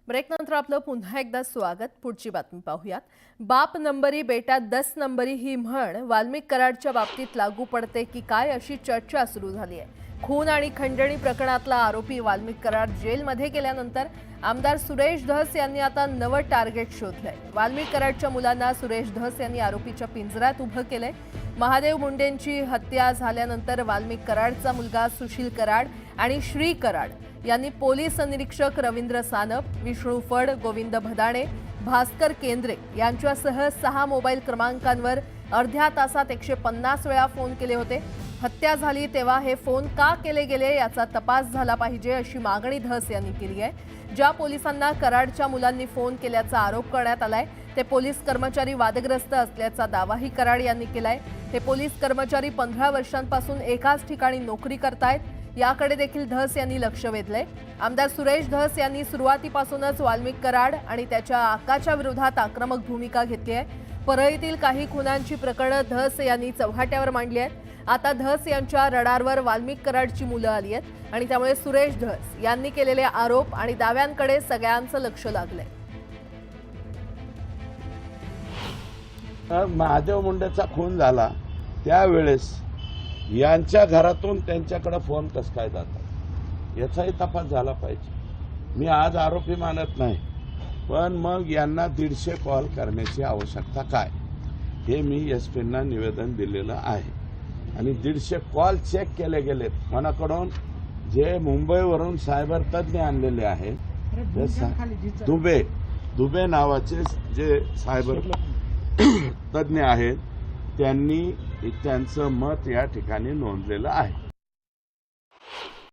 ब्रेकनंतर आपलं पुन्हा एकदा स्वागत। पुढची बातमी पाहूयात। बाप नंबरी बेटा 10 नंबरी ही म्हण वाल्मिक कराडच्या बाबतीत लागू पडते की काय अशी चर्चा सुरू झाली आहे। खून आणि खंडणी प्रकरणातला आरोपी वाल्मिक कराड जेलमध्ये गेल्यानंतर आमदार सुरेश धस यांनी आता नवं टार्गेट शोधलंय। वाल्मिक कराडच्या मुलांना सुरेश धस यांनी आरोपीच्या पिंजऱ्यात उभं केलंय। महादेव मुंडेंची हत्या झाल्यानंतर वाल्मिक कराडचा मुलगा सुशील कराड आणि श्री कराड यांनी पोलीस निरीक्षक रवींद्र सानप, विष्णू फड, गोविंद भदाणे, भास्कर केंद्रे यांच्यासह 6 मोबाईल क्रमांकांवर अर्ध्या तासात 150 वेळा फोन केले होते। हत्या झाली तेव्हा हे फोन का केले गेले याचा तपास झाला पाहिजे अशी मागणी धस यांनी केली आहे। ज्या पोलिसांना कराडच्या मुलांनी फोन केल्याचा आरोप करण्यात आलाय ते पोलीस कर्मचारी वादग्रस्त असल्याचा दावाही कराड यांनी केलाय। हे पोलीस कर्मचारी 15 वर्षांपासून एकाच ठिकाणी नोकरी करतायत याकडे देखील धस यांनी लक्ष वेधलंय। आमदार सुरेश धस यांनी सुरुवातीपासूनच वाल्मिक कराड आणि त्याच्या आकाच्या विरोधात आक्रमक भूमिका घेतली आहे। परळीतील काही खुनांची प्रकरणं धस यांनी चव्हाट्यावर मांडली आहेत। आता धस यांच्या रडारवर वाल्मिक कराडची मुलं आली आहेत आणि त्यामुळे सुरेश धस यांनी केलेले आरोप आणि दाव्यांकडे सगळ्यांचं लक्ष लागलंय। महादेव मुंडेचा खून झाला त्यावेळेस यांच्या घरातून त्यांच्याकडे फोन कस काय जातात याचाही तपास झाला पाहिजे। मी आज आरोपी मानत नाही, पण मग यांना 150 कॉल करण्याची आवश्यकता काय हे मी एसपींना निवेदन दिलेलं आहे आणि 150 कॉल चेक केले गेलेत कोणाकडून, जे मुंबईवरून सायबर तज्ञ आणलेले आहेत। दुबे नावाचे जे सायबर तज्ञ आहेत त्यांनी त्यांचं मत या ठिकाणी नोंदलेलं आहे।